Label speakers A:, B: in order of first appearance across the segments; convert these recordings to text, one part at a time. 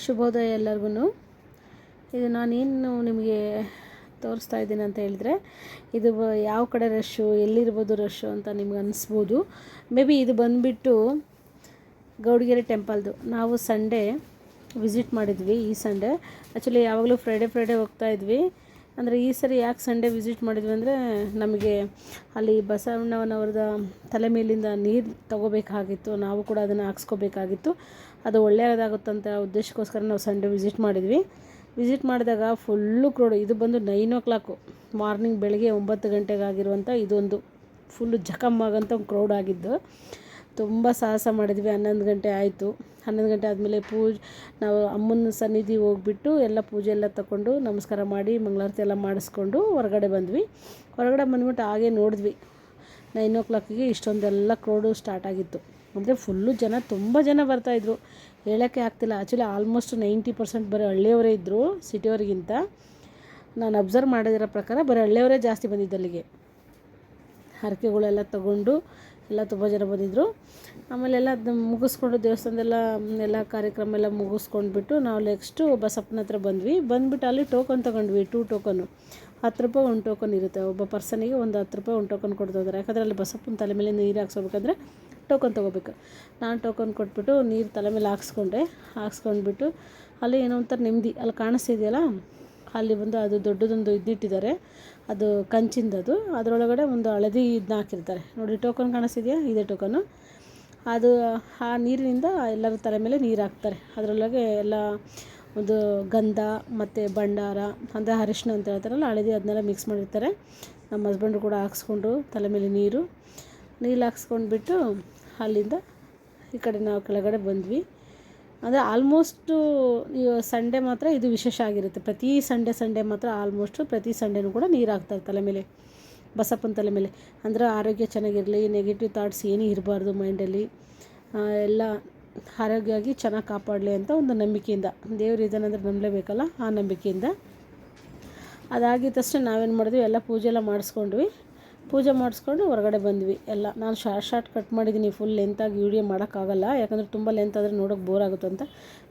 A: ಶುಭೋದಯ ಎಲ್ಲರಿಗೂ. ಇದು ನಾನೇನು ನಿಮಗೆ ತೋರಿಸ್ತಾ ಇದ್ದೀನಿ ಅಂತ ಹೇಳಿದ್ರೆ, ಇದು ಯಾವ ಕಡೆ ರಶ್ಶು, ಎಲ್ಲಿರ್ಬೋದು ರಶ್ಶು ಅಂತ ನಿಮ್ಗೆ ಅನಿಸ್ಬೋದು. ಮೇ ಬಿ ಇದು ಬಂದುಬಿಟ್ಟು ಗೌಡಗೆರೆ ಟೆಂಪಲ್ದು. ನಾವು ಸಂಡೇ ವಿಸಿಟ್ ಮಾಡಿದ್ವಿ. ಈ ಸಂಡೇ ಆ್ಯಕ್ಚುಲಿ ಯಾವಾಗಲೂ ಫ್ರೈಡೇ ಹೋಗ್ತಾ ಇದ್ವಿ. ಅಂದರೆ ಈ ಸರಿ ಯಾಕೆ ಸಂಡೇ ವಿಸಿಟ್ ಮಾಡಿದ್ವಿ ಅಂದರೆ, ನಮಗೆ ಅಲ್ಲಿ ಬಸವಣ್ಣನವ್ರದ ತಲೆ ಮೇಲಿಂದ ನೀರು ತಗೋಬೇಕಾಗಿತ್ತು. ನಾವು ಕೂಡ ಅದನ್ನು ಹಾಕ್ಸ್ಕೋಬೇಕಾಗಿತ್ತು. ಅದು ಒಳ್ಳೆಯದಾಗುತ್ತಂತ ಉದ್ದೇಶಕ್ಕೋಸ್ಕರ ನಾವು ಸಂಡೇ ವಿಸಿಟ್ ಮಾಡಿದ್ವಿ. ವಿಸಿಟ್ ಮಾಡಿದಾಗ ಫುಲ್ಲು ಕ್ರೌಡ್. ಇದು ಬಂದು 9 o'clock ಮಾರ್ನಿಂಗ್, ಬೆಳಗ್ಗೆ 9 ಗಂಟೆಗಾಗಿರುವಂಥ ಇದೊಂದು ಫುಲ್ಲು ಜಖಮ್ಮಾಗಂತ ಕ್ರೌಡ್ ಆಗಿದ್ದು. ತುಂಬ ಸಾಹಸ ಮಾಡಿದ್ವಿ. 11 ಗಂಟೆ ಆಯಿತು. 11 ಗಂಟೆ ಆದಮೇಲೆ ನಾವು ಅಮ್ಮನ ಸನ್ನಿಧಿ ಹೋಗ್ಬಿಟ್ಟು ಎಲ್ಲ ಪೂಜೆ ಎಲ್ಲ ತಗೊಂಡು ನಮಸ್ಕಾರ ಮಾಡಿ ಮಂಗಳಾರತಿ ಎಲ್ಲ ಮಾಡಿಸ್ಕೊಂಡು ಹೊರಗಡೆ ಬಂದ್ವಿ. ಹೊರಗಡೆ ಬಂದ್ಬಿಟ್ಟು ಹಾಗೆ ನೋಡಿದ್ವಿ, 9 o'clockಗೆ ಇಷ್ಟೊಂದೆಲ್ಲ ಕ್ರೌಡು ಸ್ಟಾರ್ಟ್ ಆಗಿತ್ತು. ಅಂದರೆ ಫುಲ್ಲು ಜನ, ತುಂಬ ಜನ ಬರ್ತಾಯಿದ್ರು, ಹೇಳೋಕ್ಕೆ ಆಗ್ತಿಲ್ಲ. ಆ್ಯಕ್ಚುಲಿ ಆಲ್ಮೋಸ್ಟ್ 90% ಬರೀ ಹಳ್ಳಿಯವರೇ ಇದ್ದರು ಸಿಟಿಯವರಿಗಿಂತ. ನಾನು ಅಬ್ಸರ್ವ್ ಮಾಡಿದಿರೋ ಪ್ರಕಾರ ಬರೀ ಹಳ್ಳಿಯವರೇ ಜಾಸ್ತಿ ಬಂದಿದ್ದು ಅಲ್ಲಿಗೆ. ಹರಕೆಗಳೆಲ್ಲ ತಗೊಂಡು ಎಲ್ಲ ತುಂಬ ಜನ ಬಂದಿದ್ದರು. ಆಮೇಲೆ ಎಲ್ಲ ಮುಗಿಸ್ಕೊಂಡು ದೇವಸ್ಥಾನದೆಲ್ಲ ಎಲ್ಲ ಕಾರ್ಯಕ್ರಮ ಎಲ್ಲ ಮುಗಿಸ್ಕೊಂಡ್ಬಿಟ್ಟು ನಾವು ನೆಕ್ಸ್ಟು ಬಸಪ್ಪನ ಹತ್ರ ಬಂದುಬಿಟ್ಟು ಅಲ್ಲಿ ಟೋಕನ್ ತೊಗೊಂಡ್ವಿ. 2 ಟೋಕನ್ನು, 10 ರೂಪಾಯಿ ಒಂದು ಟೋಕನ್ ಇರುತ್ತೆ. ಒಬ್ಬ ಪರ್ಸನಿಗೆ ಒಂದು 10 ರೂಪಾಯಿ ಒಂದು ಟೋಕನ್ ಕೊಡ್ತಿದ್ದಾರೆ. ಯಾಕಂದರೆ ಅಲ್ಲಿ ಬಸಪ್ಪನ ತಲೆ ಮೇಲೆ ನೀರು ಹಾಕ್ಸ್ಕೋಬೇಕಂದ್ರೆ ಟೋಕನ್ ತೊಗೋಬೇಕು. ನಾನು ಟೋಕನ್ ಕೊಟ್ಬಿಟ್ಟು ನೀರು ತಲೆ ಮೇಲೆ ಹಾಕ್ಸ್ಕೊಂಡ್ಬಿಟ್ಟು ಅಲ್ಲಿ ಏನೋ ಒಂಥರ ನೆಮ್ಮದಿ. ಅಲ್ಲಿ ಕಾಣಿಸ್ತಿದೆಯಲ್ಲ, ಅಲ್ಲಿ ಬಂದು ಅದು ದೊಡ್ಡದೊಂದು ಇದ್ದಿಟ್ಟಿದ್ದಾರೆ, ಅದು ಕಂಚಿಂದದು. ಅದರೊಳಗಡೆ ಒಂದು ಹಳದಿ ಇದನ್ನ ಹಾಕಿರ್ತಾರೆ ನೋಡಿ. ಟೋಕನ್ ಕಾಣಿಸ್ತಿದೆಯಾ? ಇದೇ ಟೋಕನ್ನು. ಅದು ಆ ನೀರಿನಿಂದ ಎಲ್ಲರ ತಲೆ ಮೇಲೆ ನೀರು ಹಾಕ್ತಾರೆ. ಅದರೊಳಗೆ ಎಲ್ಲ ಒಂದು ಗಂಧ ಮತ್ತು ಭಂಡಾರ ಅಂದರೆ ಅರಿಶಿನ ಅಂತ ಹೇಳ್ತಾರಲ್ಲ, ಹಳದಿ, ಅದನ್ನೆಲ್ಲ ಮಿಕ್ಸ್ ಮಾಡಿರ್ತಾರೆ. ನಮ್ಮ ಹಸ್ಬೆಂಡು ಕೂಡ ಹಾಕ್ಸ್ಕೊಂಡು ತಲೆ ಮೇಲೆ ನೀರು ಹಾಕ್ಸ್ಕೊಂಡ್ಬಿಟ್ಟು ಅಲ್ಲಿಂದ ಈ ಕಡೆ ನಾವು ಕೆಳಗಡೆ ಬಂದ್ವಿ. ಅಂದರೆ ಆಲ್ಮೋಸ್ಟು ಸಂಡೇ ಮಾತ್ರ ಇದು ವಿಶೇಷ ಆಗಿರುತ್ತೆ. ಪ್ರತಿ ಸಂಡೇ ಮಾತ್ರ ಆಲ್ಮೋಸ್ಟು ಪ್ರತಿ ಸಂಡೇನೂ ಕೂಡ ನೀರು ಹಾಕ್ತಾರೆ ತಲೆ ಮೇಲೆ, ಬಸಪ್ಪನ ತಲೆ ಮೇಲೆ. ಅಂದರೆ ಆರೋಗ್ಯ ಚೆನ್ನಾಗಿರಲಿ, ನೆಗೆಟಿವ್ ಥಾಟ್ಸ್ ಏನೂ ಇರಬಾರ್ದು ಮೈಂಡಲ್ಲಿ, ಎಲ್ಲ ಆರೋಗ್ಯವಾಗಿ ಚೆನ್ನಾಗಿ ಕಾಪಾಡಲಿ ಅಂತ ಒಂದು ನಂಬಿಕೆಯಿಂದ. ದೇವ್ರು ಇದ್ದಾನಂದ್ರೆ ನಂಬಲೇಬೇಕಲ್ಲ, ಆ ನಂಬಿಕೆಯಿಂದ. ಅದಾಗಿದ್ದ ತಕ್ಷಣ ನಾವೇನು ಮಾಡಿದ್ವಿ, ಎಲ್ಲ ಪೂಜೆ ಎಲ್ಲ ಮಾಡಿಸ್ಕೊಂಡ್ವಿ. ಪೂಜೆ ಮಾಡಿಸ್ಕೊಂಡು ಹೊರಗಡೆ ಬಂದ್ವಿ ಎಲ್ಲ. ನಾನು ಶಾರ್ಟ್ ಕಟ್ ಮಾಡಿದ್ದೀನಿ, ಫುಲ್ ಲೆಂತಾಗಿ ವೀಡಿಯೋ ಮಾಡೋಕ್ಕಾಗಲ್ಲ. ಯಾಕಂದರೆ ತುಂಬ ಲೆಂತ್ ಆದರೆ ನೋಡೋಕ್ಕೆ ಬೋರ್ ಆಗುತ್ತೆ ಅಂತ.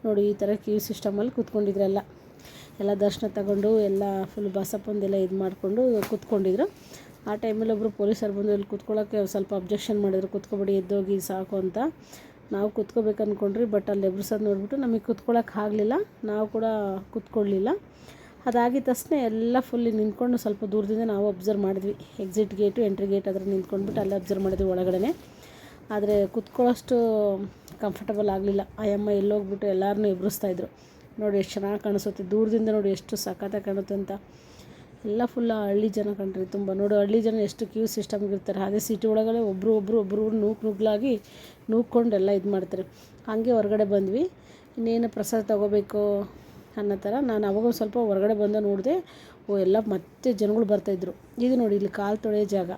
A: ನೋಡಿ, ಈ ಥರ ಕ್ಯೂ ಸಿಸ್ಟಮಲ್ಲಿ ಕೂತ್ಕೊಂಡಿದ್ರು ಎಲ್ಲ ದರ್ಶನ ತಗೊಂಡು ಎಲ್ಲ ಫುಲ್ ಬಸಪ್ಪಂದೆಲ್ಲ ಇದು ಮಾಡಿಕೊಂಡು ಕೂತ್ಕೊಂಡಿದ್ರು. ಆ ಟೈಮಲ್ಲಿ ಒಬ್ಬರು ಪೊಲೀಸರು ಬಂದು ಇಲ್ಲಿ ಕೂತ್ಕೊಳ್ಳೋಕ್ಕೆ ಸ್ವಲ್ಪ ಅಬ್ಜೆಕ್ಷನ್ ಮಾಡಿದ್ರು. ಕೂತ್ಕೊಬೇಡಿ, ಎದ್ದೋಗಿ ಸಾಕು ಅಂತ. ನಾವು ಕೂತ್ಕೋಬೇಕು ಅಂದ್ಕೊಂಡ್ರಿ, ಬಟ್ ಅಲ್ಲಿ ಎಬ್ರಿಸೋದು ನೋಡಿಬಿಟ್ಟು ನಮಗೆ ಕೂತ್ಕೊಳ್ಳೋಕೆ ಆಗಲಿಲ್ಲ. ನಾವು ಕೂಡ ಕೂತ್ಕೊಳ್ಳಲಿಲ್ಲ. ಅದಾಗಿದ್ದ ತಕ್ಷಣ ಎಲ್ಲ ಫುಲ್ ನಿಂತ್ಕೊಂಡು ಸ್ವಲ್ಪ ದೂರದಿಂದ ನಾವು ಅಬ್ಸರ್ವ್ ಮಾಡಿದ್ವಿ. ಎಕ್ಸಿಟ್ ಗೇಟು, ಎಂಟ್ರಿ ಗೇಟ್ ಹತ್ರ ನಿಂತ್ಕೊಂಡ್ಬಿಟ್ಟು ಅಲ್ಲೇ ಅಬ್ಸರ್ವ್ ಮಾಡಿದ್ವಿ ಒಳಗಡೆ. ಆದರೆ ಕೂತ್ಕೊಳ್ಳೋಷ್ಟು ಕಂಫರ್ಟಬಲ್ ಆಗಲಿಲ್ಲ. ಅಯ್ಯಮ್ಮ ಎಲ್ಲೋಗ್ಬಿಟ್ಟು ಎಲ್ಲರನ್ನೂ ಎಬ್ರಿಸ್ತಾಯಿದ್ರು. ನೋಡಿ ಎಷ್ಟು ಚೆನ್ನಾಗಿ ಕಾಣಿಸುತ್ತೆ ದೂರದಿಂದ, ನೋಡಿ ಎಷ್ಟು ಸಖತ್ತಾಗಿ ಕಾಣುತ್ತೆ ಅಂತ. ಎಲ್ಲ ಫುಲ್ ಹಳ್ಳಿ ಜನ ಕಂಡ್ರಿ ತುಂಬ. ನೋಡಿ, ಹಳ್ಳಿ ಜನ ಎಷ್ಟು ಕ್ಯೂ ಸಿಸ್ಟಮ್ಗೆ ಇರ್ತಾರೆ. ಅದೇ ಸಿಟಿ ಒಳಗಡೆ ಒಬ್ಬರು ನುಗ್ಲಾಗಿ ನೂಕ್ಕೊಂಡು ಎಲ್ಲ ಇದು ಮಾಡ್ತಾರೆ. ಹಾಗೆ ಹೊರಗಡೆ ಬಂದ್ವಿ. ಇನ್ನೇನು ಪ್ರಸಾದ ತೊಗೋಬೇಕು ಅನ್ನೋ ಥರ ನಾನು ಅವಾಗ ಸ್ವಲ್ಪ ಹೊರಗಡೆ ಬಂದು ನೋಡಿದೆ. ಎಲ್ಲ ಮತ್ತೆ ಜನಗಳು ಬರ್ತಾಯಿದ್ರು. ಇದು ನೋಡಿ, ಇಲ್ಲಿ ಕಾಲು ತೊಳೆಯೋ ಜಾಗ.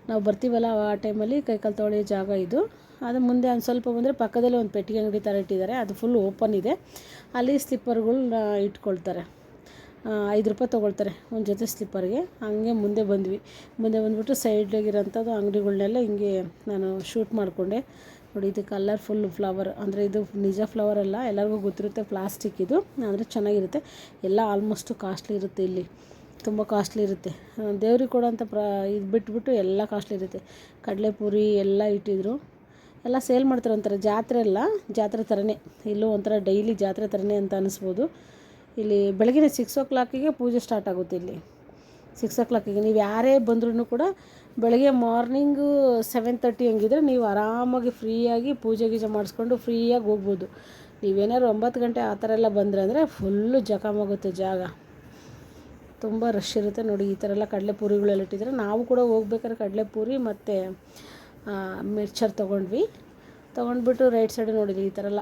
A: ನಾವು ಬರ್ತೀವಲ್ಲ ಆ ಟೈಮಲ್ಲಿ ಕೈಕಾಲು ತೊಳೆಯೋ ಜಾಗ ಇದು. ಅದು ಮುಂದೆ ಒಂದು ಸ್ವಲ್ಪ ಬಂದರೆ ಪಕ್ಕದಲ್ಲೇ ಒಂದು ಪೆಟ್ಟಿಗೆ ಅಂಗಡಿ ಥರ ಇಟ್ಟಿದ್ದಾರೆ. ಅದು ಫುಲ್ ಓಪನ್ ಇದೆ. ಅಲ್ಲಿ ಸ್ಲಿಪ್ಪರ್ಗಳ್ನ ಇಟ್ಕೊಳ್ತಾರೆ. 5 ರೂಪಾಯಿ ತೊಗೊಳ್ತಾರೆ ಒಂದು ಜೊತೆ ಸ್ಲಿಪ್ಪರ್ಗೆ. ಹಂಗೆ ಮುಂದೆ ಬಂದುಬಿಟ್ಟು ಸೈಡಾಗಿರೋಂಥದ್ದು ಅಂಗಡಿಗಳ್ನೆಲ್ಲ ಹಿಂಗೆ ನಾನು ಶೂಟ್ ಮಾಡಿಕೊಂಡೆ. ನೋಡಿ, ಇದು ಕಲರ್ಫುಲ್ ಫ್ಲವರ್. ಅಂದರೆ ಇದು ನಿಜ ಫ್ಲವರ್ ಅಲ್ಲ, ಎಲ್ಲರಿಗೂ ಗೊತ್ತಿರುತ್ತೆ, ಪ್ಲಾಸ್ಟಿಕ್ ಇದು. ಅಂದರೆ ಚೆನ್ನಾಗಿರುತ್ತೆ. ಎಲ್ಲ ಆಲ್ಮೋಸ್ಟು ಕಾಸ್ಟ್ಲಿ ಇರುತ್ತೆ. ಇಲ್ಲಿ ತುಂಬ ಕಾಸ್ಟ್ಲಿ ಇರುತ್ತೆ. ದೇವ್ರಿಗೆ ಕೊಡೋಂಥ ಇದು ಬಿಟ್ಬಿಟ್ಟು ಎಲ್ಲ ಕಾಸ್ಟ್ಲಿ ಇರುತ್ತೆ. ಕಡಲೆಪುರಿ ಎಲ್ಲ ಇಟ್ಟಿದ್ರು. ಎಲ್ಲ ಸೇಲ್ ಮಾಡ್ತಾರೆ. ಒಂಥರ ಜಾತ್ರೆ ಥರನೇ. ಇಲ್ಲೂ ಒಂಥರ ಡೈಲಿ ಜಾತ್ರೆ ಥರನೇ ಅಂತ ಅನ್ನಿಸ್ಬೋದು. ಇಲ್ಲಿ ಬೆಳಗಿನ 6 o'clockಗೆ ಪೂಜೆ ಸ್ಟಾರ್ಟ್ ಆಗುತ್ತೆ. ಇಲ್ಲಿ 6 o'clockಗೆ ನೀವು ಯಾರೇ ಬಂದ್ರೂ ಕೂಡ ಬೆಳಗ್ಗೆ ಮಾರ್ನಿಂಗು 7:30 ಹಂಗಿದ್ರೆ ನೀವು ಆರಾಮಾಗಿ ಫ್ರೀಯಾಗಿ ಪೂಜೆ ಮಾಡಿಸ್ಕೊಂಡು ಫ್ರೀಯಾಗಿ ಹೋಗ್ಬೋದು. ನೀವೇನಾದ್ರು 9 ಗಂಟೆ ಆ ಥರ ಎಲ್ಲ ಬಂದರೆ ಅಂದರೆ ಫುಲ್ಲು ಜಖಮಾಗುತ್ತೆ ಜಾಗ, ತುಂಬ ರಶ್ ಇರುತ್ತೆ. ನೋಡಿ, ಈ ಥರ ಎಲ್ಲ ಕಡಲೆಪುರಿಗಳೆಲ್ಲ ಇಟ್ಟಿದ್ದಾರೆ. ನಾವು ಕೂಡ ಹೋಗ್ಬೇಕಾದ್ರೆ ಕಡಲೆಪುರಿ ಮತ್ತು ಮಿರ್ಚರ್ ತೊಗೊಂಡ್ಬಿಟ್ಟು ರೈಟ್ ಸೈಡ್ ನೋಡಿದ್ವಿ ಈ ಥರ ಎಲ್ಲ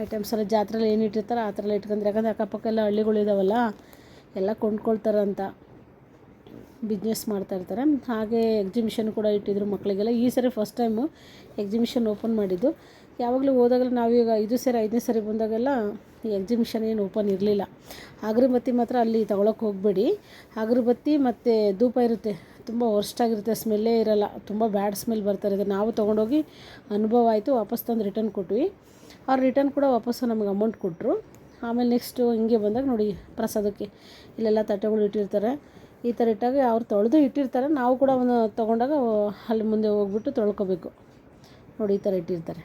A: ಐಟಮ್ಸ್ ಎಲ್ಲ ಜಾತ್ರೆಯಲ್ಲಿ ಏನು ಇಟ್ಟಿರ್ತಾರೆ ಆ ಥರ ಎಲ್ಲ ಇಟ್ಕೊಂಡ್ರೆ. ಯಾಕಂದರೆ ಅಕ್ಕಪಕ್ಕ ಎಲ್ಲ ಹಳ್ಳಿಗಳಿದಾವಲ್ಲ, ಎಲ್ಲ ಕೊಂಡ್ಕೊಳ್ತಾರಂತ ಬಿಸ್ನೆಸ್ ಮಾಡ್ತಾಯಿರ್ತಾರೆ. ಹಾಗೆ ಎಕ್ಸಿಬಿಷನ್ ಕೂಡ ಇಟ್ಟಿದ್ರು ಮಕ್ಕಳಿಗೆಲ್ಲ. ಈ ಸರಿ ಫಸ್ಟ್ ಟೈಮು ಎಕ್ಸಿಬಿಷನ್ ಓಪನ್ ಮಾಡಿದ್ದು. ಯಾವಾಗಲೂ ಹೋದಾಗಲೂ ನಾವೀಗ 5ನೇ ಸರಿ ಬಂದಾಗೆಲ್ಲ ಈ ಎಕ್ಸಿಬಿಷನ್ ಏನು ಓಪನ್ ಇರಲಿಲ್ಲ. ಅಗರಬತ್ತಿ ಮಾತ್ರ ಅಲ್ಲಿ ತೊಗೊಳಕ್ಕೆ ಹೋಗಬೇಡಿ. ಅಗರಬತ್ತಿ ಮತ್ತು ಧೂಪ ಇರುತ್ತೆ, ತುಂಬ ವರ್ಸ್ಟಾಗಿರುತ್ತೆ, ಸ್ಮೆಲ್ಲೇ ಇರೋಲ್ಲ, ತುಂಬ ಬ್ಯಾಡ್ ಸ್ಮೆಲ್ ಬರ್ತಾಯಿರುತ್ತೆ. ನಾವು ತೊಗೊಂಡೋಗಿ ಅನುಭವ ಆಯಿತು, ವಾಪಸ್ ತಂದು ರಿಟರ್ನ್ ಕೊಟ್ವಿ. ಅವ್ರು ರಿಟರ್ನ್ ಕೂಡ ವಾಪಸ್ಸು ನಮಗೆ ಅಮೌಂಟ್ ಕೊಟ್ಟರು. ಆಮೇಲೆ ನೆಕ್ಸ್ಟು ಹಿಂಗೆ ಬಂದಾಗ ನೋಡಿ ಪ್ರಸಾದಕ್ಕೆ ಇಲ್ಲೆಲ್ಲ ತಟ್ಟೆಗಳು ಇಟ್ಟಿರ್ತಾರೆ. ಈ ಥರ ಇಟ್ಟಾಗ ಅವ್ರು ತೊಳೆದು ಇಟ್ಟಿರ್ತಾರೆ, ನಾವು ಕೂಡ ಒಂದು ತೊಗೊಂಡಾಗ ಅಲ್ಲಿ ಮುಂದೆ ಹೋಗ್ಬಿಟ್ಟು ತೊಳ್ಕೊಬೇಕು. ನೋಡಿ ಈ ಥರ ಇಟ್ಟಿರ್ತಾರೆ.